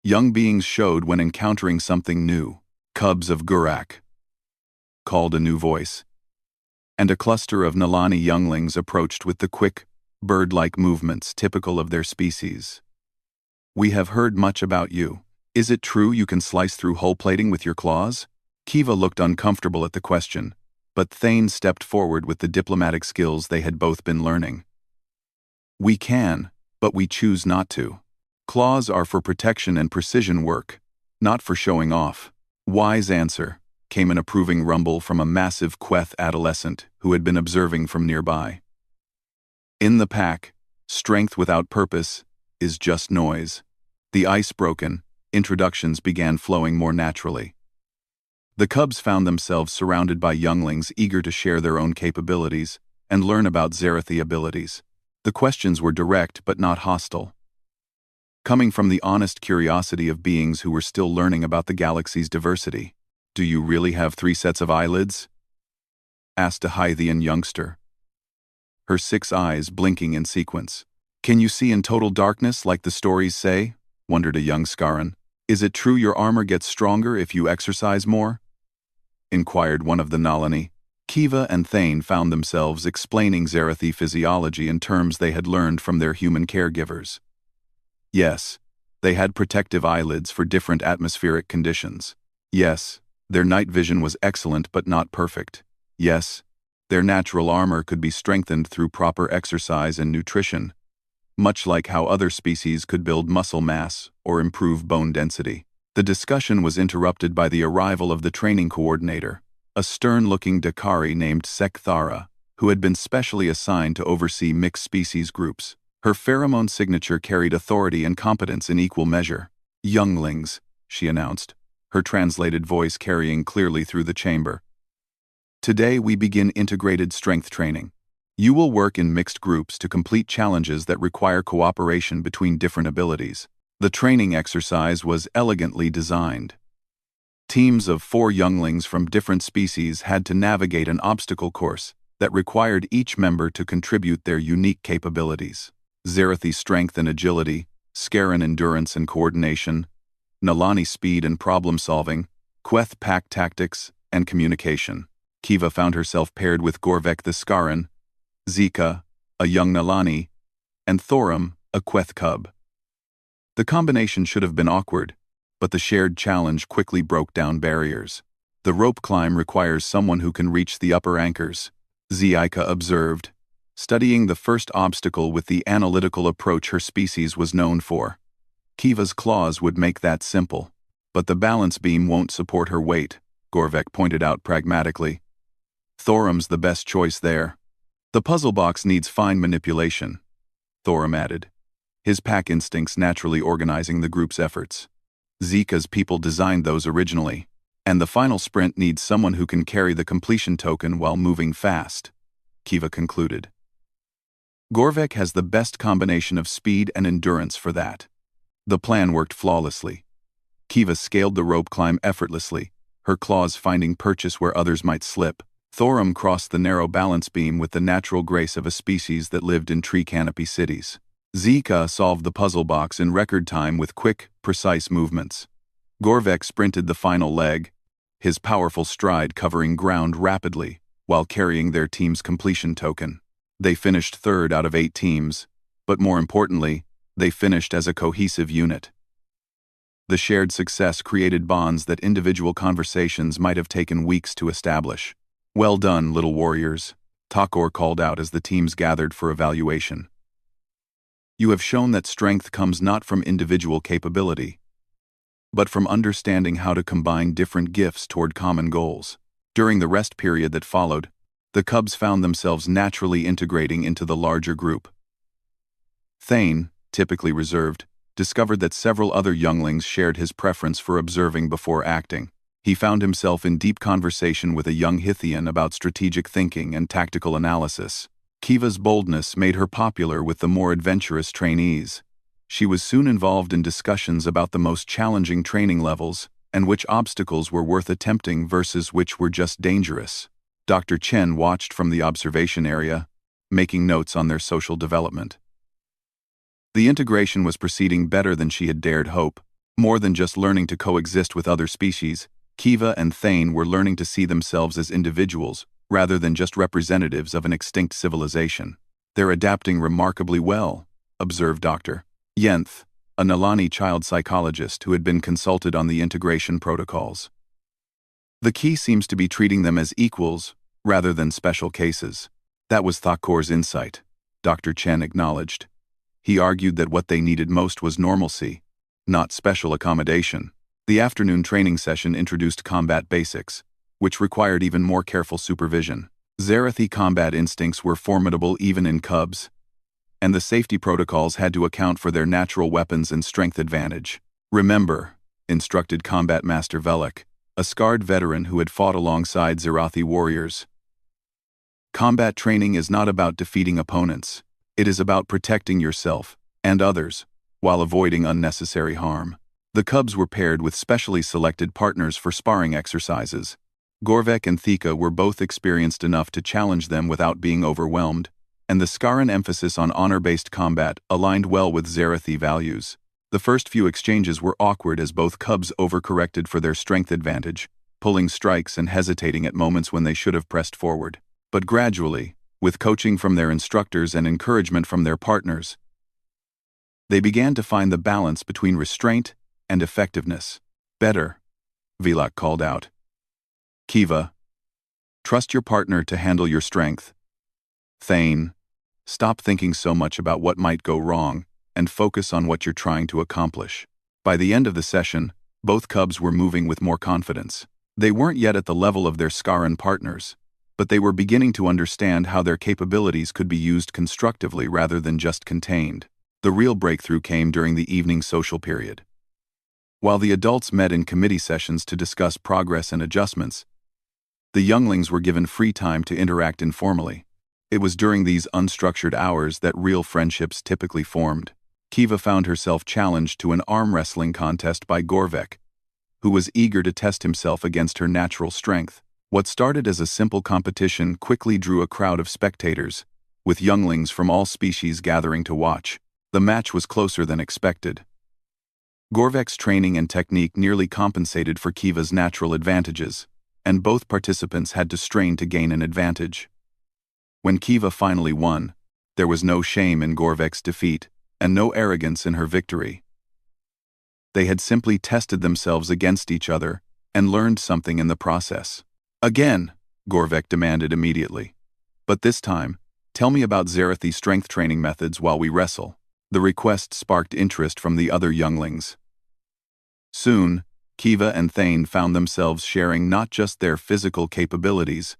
young beings showed when encountering something new. Cubs of Gurak, called a new voice, and a cluster of Nalani younglings approached with the quick, bird-like movements typical of their species. We have heard much about you. Is it true you can slice through hull plating with your claws? Kiva looked uncomfortable at the question, but Thane stepped forward with the diplomatic skills they had both been learning. We can, but we choose not to. Claws are for protection and precision work, not for showing off. Wise answer, came an approving rumble from a massive Queth adolescent who had been observing from nearby. In the pack, strength without purpose is just noise. The ice broken, introductions began flowing more naturally. The cubs found themselves surrounded by younglings eager to share their own capabilities and learn about Zerathi abilities. The questions were direct but not hostile, coming from the honest curiosity of beings who were still learning about the galaxy's diversity. Do you really have 3 sets of eyelids? Asked a Hythian youngster, her 6 eyes blinking in sequence. Can you see in total darkness like the stories say? Wondered a young Skaran. Is it true your armor gets stronger if you exercise more? Inquired one of the Nalani. Kiva and Thane found themselves explaining Zerathi physiology in terms they had learned from their human caregivers. Yes, they had protective eyelids for different atmospheric conditions. Yes, their night vision was excellent but not perfect. Yes, their natural armor could be strengthened through proper exercise and nutrition, much like how other species could build muscle mass or improve bone density. The discussion was interrupted by the arrival of the training coordinator, a stern-looking Dakari named Sekthara, who had been specially assigned to oversee mixed species groups. Her pheromone signature carried authority and competence in equal measure. Younglings, she announced, her translated voice carrying clearly through the chamber. Today we begin integrated strength training. You will work in mixed groups to complete challenges that require cooperation between different abilities. The training exercise was elegantly designed. Teams of 4 younglings from different species had to navigate an obstacle course that required each member to contribute their unique capabilities. Zerathi strength and agility, Skaran endurance and coordination, Nalani speed and problem-solving, Queth pack tactics and communication. Kiva found herself paired with Gorvek the Skaran, Zika, a young Nalani, and Thorum, a Queth cub. The combination should have been awkward, but the shared challenge quickly broke down barriers. The rope climb requires someone who can reach the upper anchors, Zika observed, studying the first obstacle with the analytical approach her species was known for. Kiva's claws would make that simple, but the balance beam won't support her weight, Gorvek pointed out pragmatically. Thorum's the best choice there. The puzzle box needs fine manipulation, Thorum added, his pack instincts naturally organizing the group's efforts. Zika's people designed those originally, and the final sprint needs someone who can carry the completion token while moving fast, Kiva concluded. Gorvek has the best combination of speed and endurance for that. The plan worked flawlessly. Kiva scaled the rope climb effortlessly, her claws finding purchase where others might slip. Thorum crossed the narrow balance beam with the natural grace of a species that lived in tree canopy cities. Zika solved the puzzle box in record time with quick, precise movements. Gorvek sprinted the final leg, his powerful stride covering ground rapidly while carrying their team's completion token. They finished 3rd out of 8 teams, but more importantly, they finished as a cohesive unit. The shared success created bonds that individual conversations might have taken weeks to establish. Well done, little warriors, Takor called out as the teams gathered for evaluation. You have shown that strength comes not from individual capability, but from understanding how to combine different gifts toward common goals. During the rest period that followed, the cubs found themselves naturally integrating into the larger group. Thane, typically reserved, discovered that several other younglings shared his preference for observing before acting. He found himself in deep conversation with a young Hythian about strategic thinking and tactical analysis. Kiva's boldness made her popular with the more adventurous trainees. She was soon involved in discussions about the most challenging training levels and which obstacles were worth attempting versus which were just dangerous. Dr. Chen watched from the observation area, making notes on their social development. The integration was proceeding better than she had dared hope. More than just learning to coexist with other species, Kiva and Thane were learning to see themselves as individuals, rather than just representatives of an extinct civilization. "They're adapting remarkably well," observed Dr. Yenth, a Nalani child psychologist who had been consulted on the integration protocols. "The key seems to be treating them as equals, rather than special cases." That was Thakur's insight, Dr. Chen acknowledged. He argued that what they needed most was normalcy, not special accommodation. The afternoon training session introduced combat basics, which required even more careful supervision. Zarathi combat instincts were formidable even in cubs, and the safety protocols had to account for their natural weapons and strength advantage. "Remember," instructed Combat Master Velek, a scarred veteran who had fought alongside Zarathi warriors. "Combat training is not about defeating opponents. It is about protecting yourself and others while avoiding unnecessary harm." The cubs were paired with specially selected partners for sparring exercises. Gorvek and Thika were both experienced enough to challenge them without being overwhelmed, and the Skaran emphasis on honor-based combat aligned well with Zarathi values. The first few exchanges were awkward as both cubs overcorrected for their strength advantage, pulling strikes and hesitating at moments when they should have pressed forward. But gradually, with coaching from their instructors and encouragement from their partners, they began to find the balance between restraint and effectiveness. "Better," Vilak called out. "Kiva, trust your partner to handle your strength. Thane, stop thinking so much about what might go wrong and focus on what you're trying to accomplish." By the end of the session, both cubs were moving with more confidence. They weren't yet at the level of their Skaran partners, but they were beginning to understand how their capabilities could be used constructively rather than just contained. The real breakthrough came during the evening social period. While the adults met in committee sessions to discuss progress and adjustments, the younglings were given free time to interact informally. It was during these unstructured hours that real friendships typically formed. Kiva found herself challenged to an arm wrestling contest by Gorvek, who was eager to test himself against her natural strength. What started as a simple competition quickly drew a crowd of spectators, with younglings from all species gathering to watch. The match was closer than expected. Gorvek's training and technique nearly compensated for Kiva's natural advantages, and both participants had to strain to gain an advantage. When Kiva finally won, there was no shame in Gorvek's defeat, and no arrogance in her victory. They had simply tested themselves against each other and learned something in the process. "Again," Gorvek demanded immediately. "But this time, tell me about Zarathi's strength training methods while we wrestle." The request sparked interest from the other younglings. Soon, Kiva and Thane found themselves sharing not just their physical capabilities,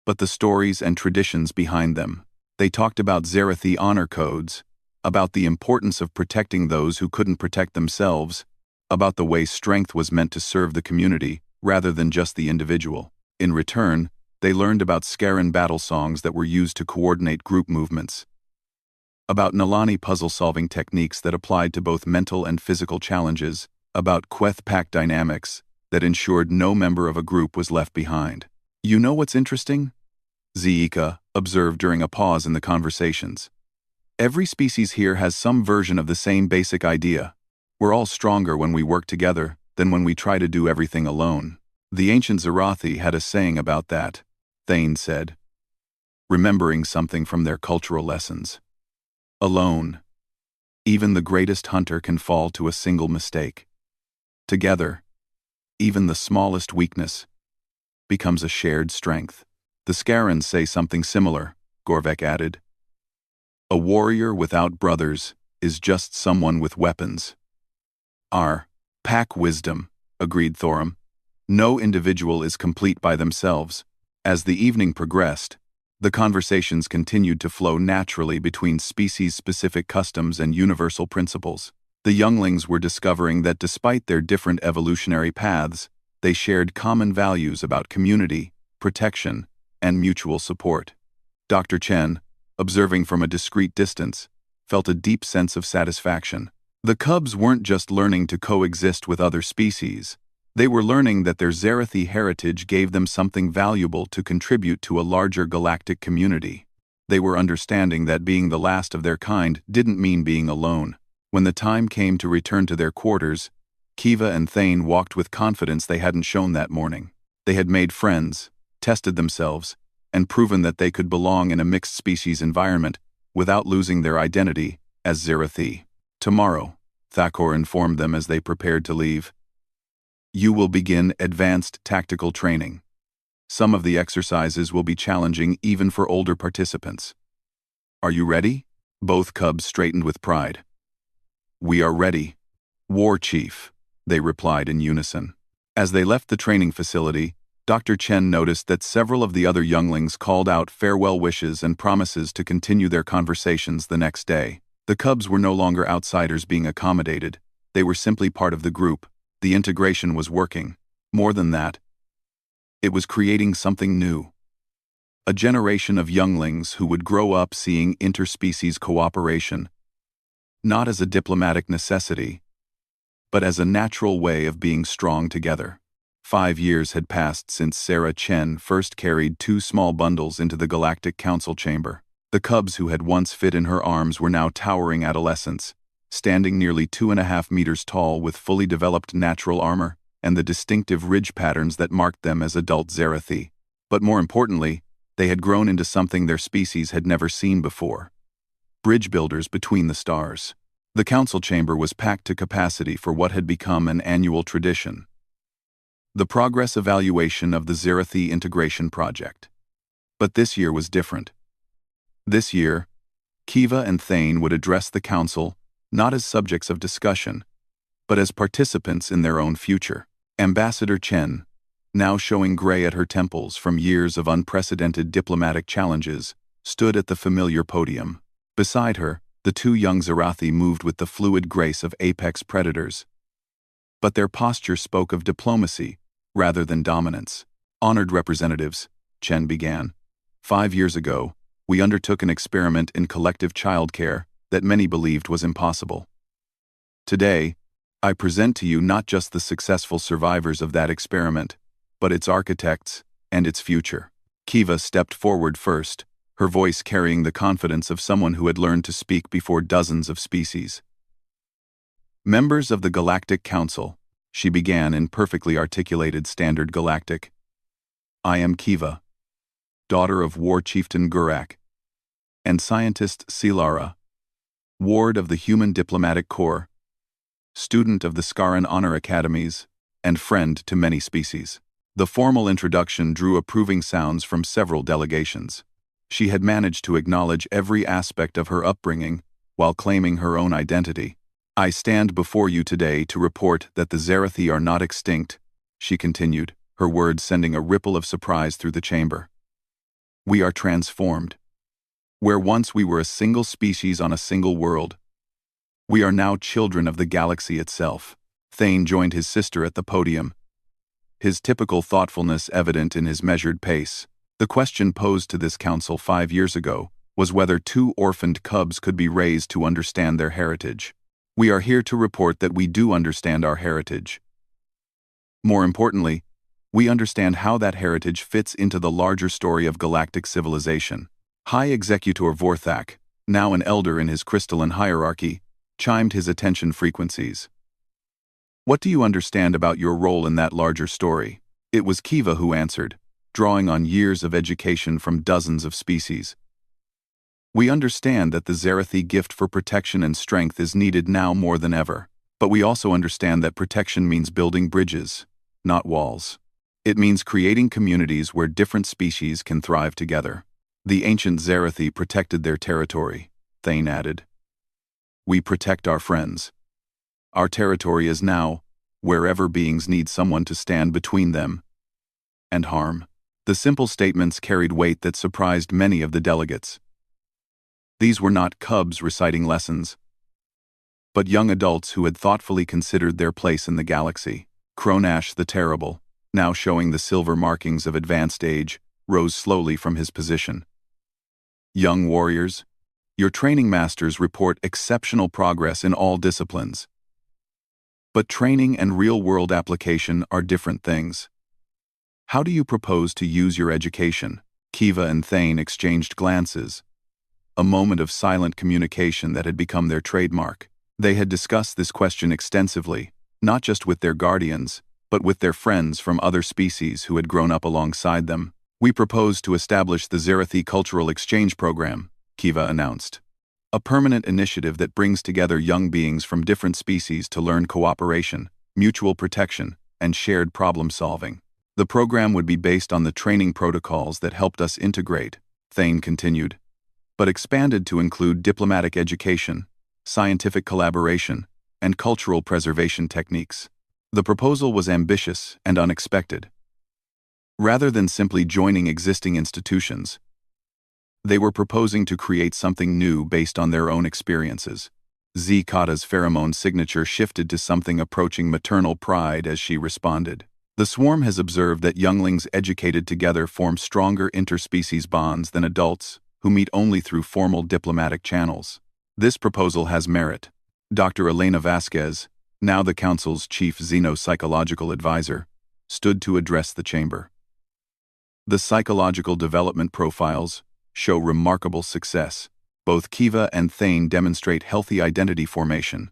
but the stories and traditions behind them. They talked about Zarathi honor codes, about the importance of protecting those who couldn't protect themselves, about the way strength was meant to serve the community rather than just the individual. In return, they learned about Skaran battle songs that were used to coordinate group movements, about Nalani puzzle-solving techniques that applied to both mental and physical challenges, about Queth pack dynamics that ensured no member of a group was left behind. "You know what's interesting?" Ziika observed during a pause in the conversations. "Every species here has some version of the same basic idea. We're all stronger when we work together than when we try to do everything alone." The ancient Zarathi had a saying about that, Thane said, remembering something from their cultural lessons. "Alone, even the greatest hunter can fall to a single mistake. Together, even the smallest weakness becomes a shared strength." "The Scarans say something similar," Gorvek added. "A warrior without brothers is just someone with weapons." "Our pack wisdom," agreed Thorum. "No individual is complete by themselves." As the evening progressed, the conversations continued to flow naturally between species-specific customs and universal principles. The younglings were discovering that despite their different evolutionary paths, they shared common values about community, protection, and mutual support. Dr. Chen, observing from a discreet distance, felt a deep sense of satisfaction. The cubs weren't just learning to coexist with other species, They were learning that their Zerathi heritage gave them something valuable to contribute to a larger galactic community. They were understanding that being the last of their kind didn't mean being alone. When the time came to return to their quarters, Kiva and Thane walked with confidence they hadn't shown that morning. They had made friends, tested themselves, and proven that they could belong in a mixed-species environment without losing their identity as Zerathi. Tomorrow, Thakor informed them as they prepared to leave, you will begin advanced tactical training. Some of the exercises will be challenging even for older participants. Are you ready? Both cubs straightened with pride. We are ready, War Chief, they replied in unison. As they left the training facility, Dr. Chen noticed that several of the other younglings called out farewell wishes and promises to continue their conversations the next day. The cubs were no longer outsiders being accommodated. They were simply part of the group. The integration was working. More than that, it was creating something new. A generation of younglings who would grow up seeing interspecies cooperation, not as a diplomatic necessity, but as a natural way of being strong together. 5 years had passed since Sarah Chen first carried 2 small bundles into the Galactic Council chamber. The cubs who had once fit in her arms were now towering adolescents, standing nearly 2.5 meters tall with fully developed natural armor and the distinctive ridge patterns that marked them as adult Zerathi. But more importantly, they had grown into something their species had never seen before. Bridge builders between the stars. The council chamber was packed to capacity for what had become an annual tradition. The progress evaluation of the Zerathi integration project. But this year was different. This year, Kiva and Thane would address the council not as subjects of discussion, but as participants in their own future. Ambassador Chen, now showing gray at her temples from years of unprecedented diplomatic challenges, stood at the familiar podium. Beside her, the 2 young Zerathi moved with the fluid grace of apex predators. But their posture spoke of diplomacy rather than dominance. Honored representatives, Chen began. 5 years ago, we undertook an experiment in collective childcare that many believed was impossible. Today, I present to you not just the successful survivors of that experiment, but its architects and its future. Kiva stepped forward first, her voice carrying the confidence of someone who had learned to speak before dozens of species. Members of the Galactic Council, she began in perfectly articulated Standard Galactic. I am Kiva, daughter of War Chieftain Gurak, and scientist Silara, ward of the Human Diplomatic Corps, student of the Skaran Honor Academies, and friend to many species. The formal introduction drew approving sounds from several delegations. She had managed to acknowledge every aspect of her upbringing while claiming her own identity. I stand before you today to report that the Zerathi are not extinct, she continued, her words sending a ripple of surprise through the chamber. We are transformed. Where once we were a single species on a single world, we are now children of the galaxy itself. Thane joined his sister at the podium, his typical thoughtfulness evident in his measured pace. The question posed to this council 5 years ago was whether 2 orphaned cubs could be raised to understand their heritage. We are here to report that we do understand our heritage. More importantly, we understand how that heritage fits into the larger story of galactic civilization. High Executor Vorthak, now an elder in his crystalline hierarchy, chimed his attention frequencies. What do you understand about your role in that larger story? It was Kiva who answered, drawing on years of education from dozens of species. We understand that the Zerathi gift for protection and strength is needed now more than ever, but we also understand that protection means building bridges, not walls. It means creating communities where different species can thrive together. The ancient Zerathi protected their territory, Thane added. We protect our friends. Our territory is now wherever beings need someone to stand between them and harm. The simple statements carried weight that surprised many of the delegates. These were not cubs reciting lessons, but young adults who had thoughtfully considered their place in the galaxy. Kronash the Terrible, now showing the silver markings of advanced age, rose slowly from his position. Young warriors, your training masters report exceptional progress in all disciplines. But training and real-world application are different things. How do you propose to use your education? Kiva and Thane exchanged glances, a moment of silent communication that had become their trademark. They had discussed this question extensively, not just with their guardians, but with their friends from other species who had grown up alongside them. We propose to establish the Zerathi Cultural Exchange Program, Kiva announced. A permanent initiative that brings together young beings from different species to learn cooperation, mutual protection, and shared problem-solving. The program would be based on the training protocols that helped us integrate, Thane continued, but expanded to include diplomatic education, scientific collaboration, and cultural preservation techniques. The proposal was ambitious and unexpected. Rather than simply joining existing institutions, they were proposing to create something new based on their own experiences. Kata's pheromone signature shifted to something approaching maternal pride as she responded. The swarm has observed that younglings educated together form stronger interspecies bonds than adults who meet only through formal diplomatic channels. This proposal has merit. Dr. Elena Vasquez, now the Council's chief xenopsychological advisor, stood to address the chamber. The psychological development profiles show remarkable success. Both Kiva and Thane demonstrate healthy identity formation,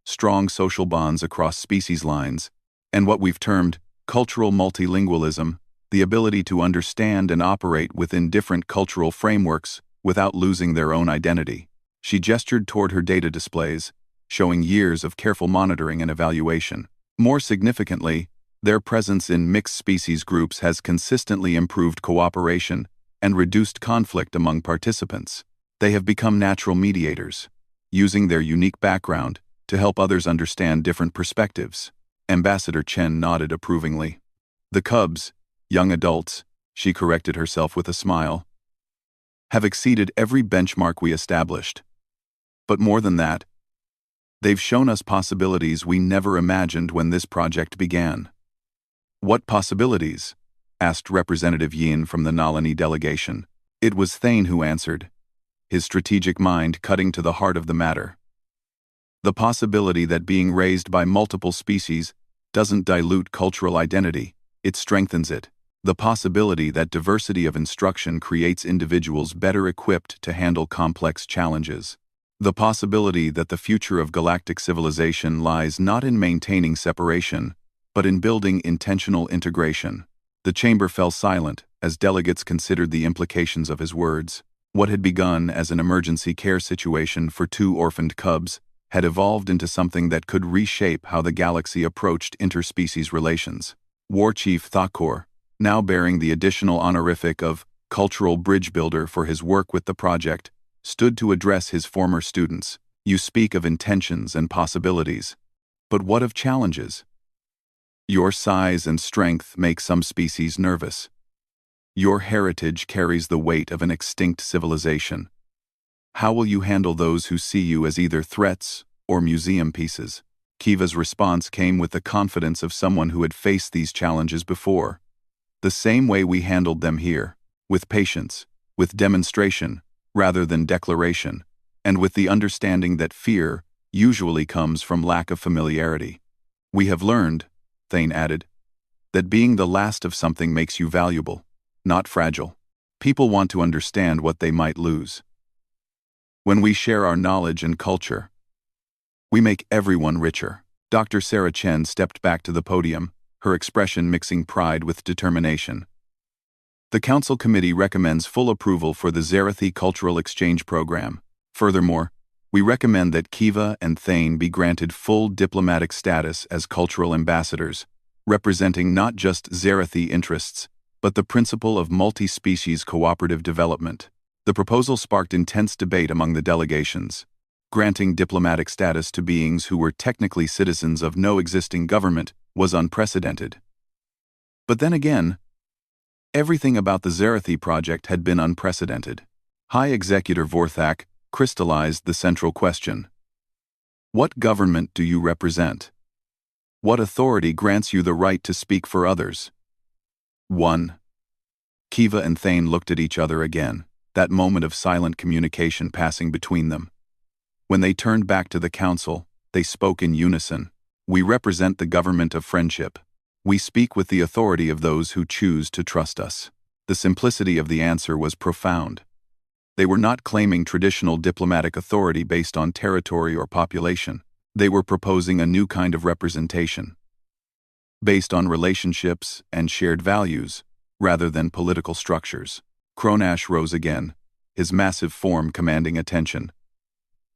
strong social bonds across species lines, and what we've termed cultural multilingualism, the ability to understand and operate within different cultural frameworks without losing their own identity. She gestured toward her data displays, showing years of careful monitoring and evaluation. More significantly, their presence in mixed species groups has consistently improved cooperation and reduced conflict among participants. They have become natural mediators, using their unique background to help others understand different perspectives. Ambassador Chen nodded approvingly. The cubs, young adults, she corrected herself with a smile, have exceeded every benchmark we established. But more than that, they've shown us possibilities we never imagined when this project began. What possibilities? Asked Representative Yin from the Nalini delegation. It was Thane who answered, his strategic mind cutting to the heart of the matter. The possibility that being raised by multiple species doesn't dilute cultural identity, it strengthens it. The possibility that diversity of instruction creates individuals better equipped to handle complex challenges. The possibility that the future of galactic civilization lies not in maintaining separation, but in building intentional integration. The chamber fell silent as delegates considered the implications of his words. What had begun as an emergency care situation for two orphaned cubs had evolved into something that could reshape how the galaxy approached interspecies relations. War Chief Thakor, now bearing the additional honorific of Cultural Bridge Builder for his work with the project, stood to address his former students. You speak of intentions and possibilities, but what of challenges? Your size and strength make some species nervous. Your heritage carries the weight of an extinct civilization. How will you handle those who see you as either threats or museum pieces? Kiva's response came with the confidence of someone who had faced these challenges before. The same way we handled them here, with patience, with demonstration, rather than declaration, and with the understanding that fear usually comes from lack of familiarity. We have learned, Thane added, that being the last of something makes you valuable, not fragile. People want to understand what they might lose. When we share our knowledge and culture, we make everyone richer. Dr. Sarah Chen stepped back to the podium, her expression mixing pride with determination. The Council Committee recommends full approval for the Zerathi Cultural Exchange Program. Furthermore, we recommend that Kiva and Thane be granted full diplomatic status as cultural ambassadors, representing not just Zerathi interests, but the principle of multi-species cooperative development. The proposal sparked intense debate among the delegations. Granting diplomatic status to beings who were technically citizens of no existing government was unprecedented. But then again, everything about the Zerathi project had been unprecedented. High Executor Vorthak crystallized the central question. What government do you represent? What authority grants you the right to speak for others? 1. Kiva and Thane looked at each other again, that moment of silent communication passing between them. When they turned back to the council, they spoke in unison. We represent the government of friendship. We speak with the authority of those who choose to trust us. The simplicity of the answer was profound. They were not claiming traditional diplomatic authority based on territory or population. They were proposing a new kind of representation, based on relationships and shared values, rather than political structures. Cronash rose again, his massive form commanding attention.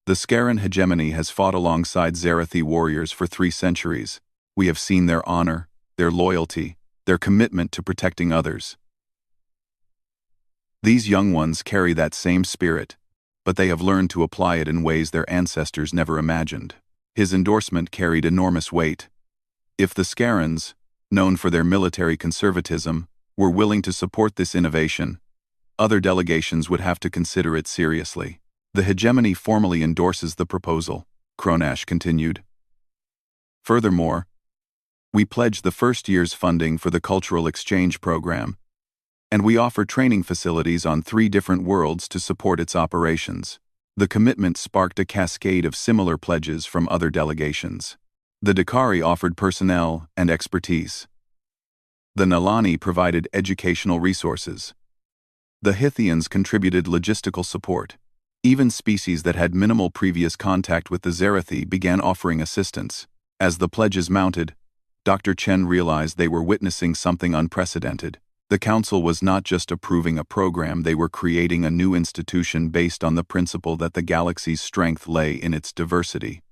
The Scaran hegemony has fought alongside Zarathi warriors for 3 centuries. We have seen their honor, their loyalty, their commitment to protecting others. These young ones carry that same spirit, but they have learned to apply it in ways their ancestors never imagined. His endorsement carried enormous weight. If the Scarans, known for their military conservatism, were willing to support this innovation, other delegations would have to consider it seriously. The hegemony formally endorses the proposal, Cronash continued. Furthermore, we pledge the first year's funding for the cultural exchange program, and we offer training facilities on 3 different worlds to support its operations. The commitment sparked a cascade of similar pledges from other delegations. The Dakari offered personnel and expertise. The Nalani provided educational resources. The Hithians contributed logistical support. Even species that had minimal previous contact with the Zarathi began offering assistance. As the pledges mounted, Dr. Chen realized they were witnessing something unprecedented. The council was not just approving a program, they were creating a new institution based on the principle that the galaxy's strength lay in its diversity.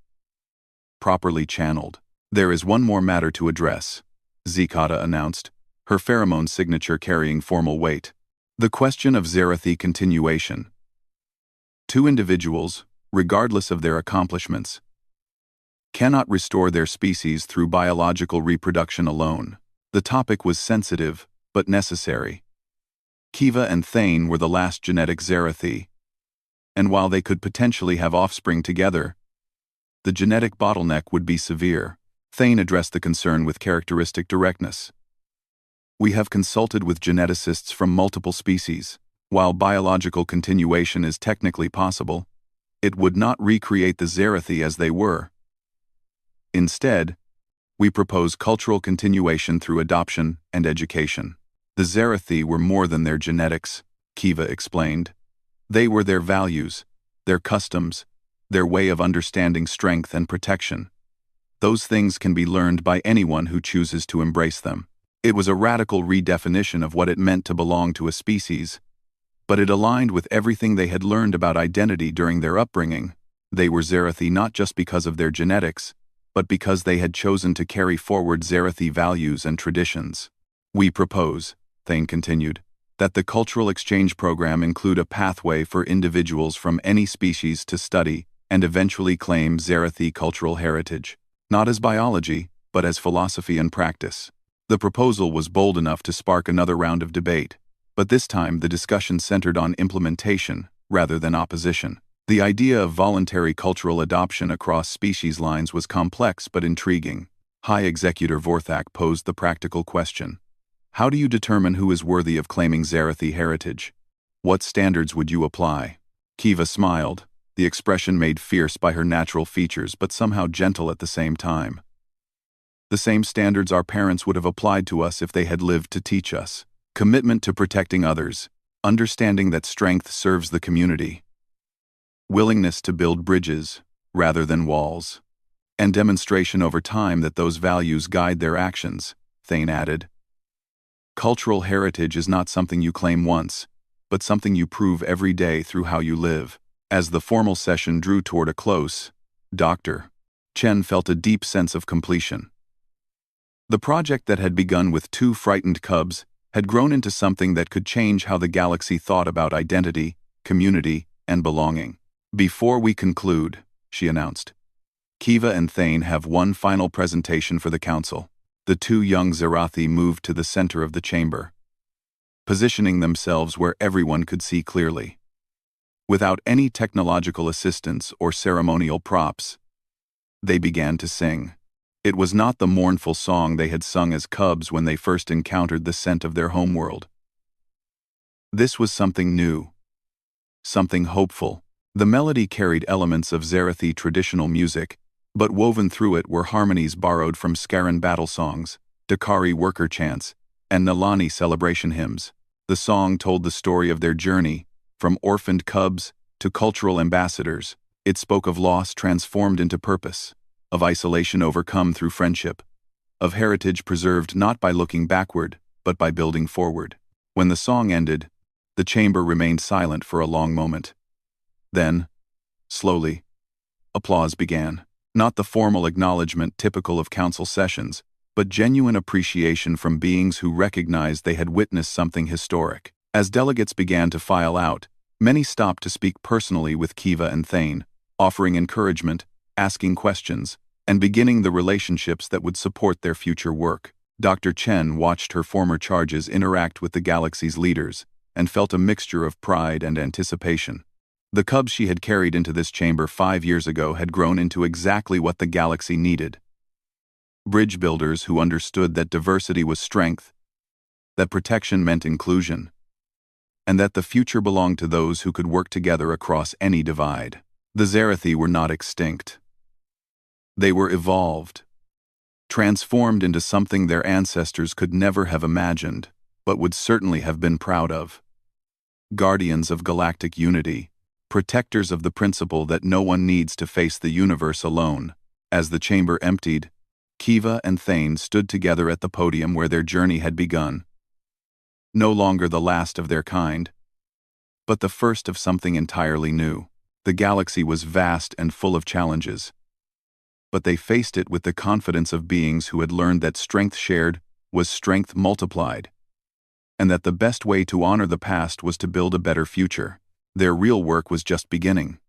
Properly channeled. There is one more matter to address, Zikata announced, her pheromone signature carrying formal weight. The question of Zarathi continuation. 2 individuals, regardless of their accomplishments, cannot restore their species through biological reproduction alone. The topic was sensitive, but necessary. Kiva and Thane were the last genetic Zarathi, and while they could potentially have offspring together, the genetic bottleneck would be severe. Thane addressed the concern with characteristic directness. We have consulted with geneticists from multiple species. While biological continuation is technically possible, it would not recreate the Zarathi as they were. Instead, we propose cultural continuation through adoption and education. The Zarathi were more than their genetics, Kiva explained. They were their values, their customs, their way of understanding strength and protection. Those things can be learned by anyone who chooses to embrace them. It was a radical redefinition of what it meant to belong to a species, but it aligned with everything they had learned about identity during their upbringing. They were Zarathi not just because of their genetics, but because they had chosen to carry forward Zarathi values and traditions. We propose, Thane continued, that the cultural exchange program include a pathway for individuals from any species to study and eventually claim Zarathi cultural heritage, not as biology, but as philosophy and practice. The proposal was bold enough to spark another round of debate, but this time the discussion centered on implementation rather than opposition. The idea of voluntary cultural adoption across species lines was complex but intriguing. High Executor Vorthak posed the practical question. How do you determine who is worthy of claiming Zarathi heritage? What standards would you apply? Kiva smiled, the expression made fierce by her natural features but somehow gentle at the same time. The same standards our parents would have applied to us if they had lived to teach us. Commitment to protecting others, understanding that strength serves the community, willingness to build bridges rather than walls, and demonstration over time that those values guide their actions, Thane added. Cultural heritage is not something you claim once, but something you prove every day through how you live. As the formal session drew toward a close, Dr. Chen felt a deep sense of completion. The project that had begun with 2 frightened cubs had grown into something that could change how the galaxy thought about identity, community, and belonging. Before we conclude, she announced, Kiva and Thane have one final presentation for the council. The 2 young Zarathi moved to the center of the chamber, positioning themselves where everyone could see clearly. Without any technological assistance or ceremonial props, they began to sing. It was not the mournful song they had sung as cubs when they first encountered the scent of their homeworld. This was something new, something hopeful. The melody carried elements of Zarathi traditional music, But woven through it were harmonies borrowed from Scarran battle songs, Dakari worker chants, and Nalani celebration hymns. The song told the story of their journey, from orphaned cubs to cultural ambassadors. It spoke of loss transformed into purpose, of isolation overcome through friendship, of heritage preserved not by looking backward, but by building forward. When the song ended, the chamber remained silent for a long moment. Then, slowly, applause began. Not the formal acknowledgement typical of council sessions, but genuine appreciation from beings who recognized they had witnessed something historic. As delegates began to file out, many stopped to speak personally with Kiva and Thane, offering encouragement, asking questions, and beginning the relationships that would support their future work. Dr. Chen watched her former charges interact with the galaxy's leaders and felt a mixture of pride and anticipation. The cubs she had carried into this chamber 5 years ago had grown into exactly what the galaxy needed. Bridge builders who understood that diversity was strength, that protection meant inclusion, and that the future belonged to those who could work together across any divide. The Zarathi were not extinct. They were evolved, transformed into something their ancestors could never have imagined, but would certainly have been proud of. Guardians of galactic unity, protectors of the principle that no one needs to face the universe alone. As the chamber emptied, Kiva and Thane stood together at the podium where their journey had begun. No longer the last of their kind, but the first of something entirely new. The galaxy was vast and full of challenges, but they faced it with the confidence of beings who had learned that strength shared was strength multiplied, and that the best way to honor the past was to build a better future. Their real work was just beginning.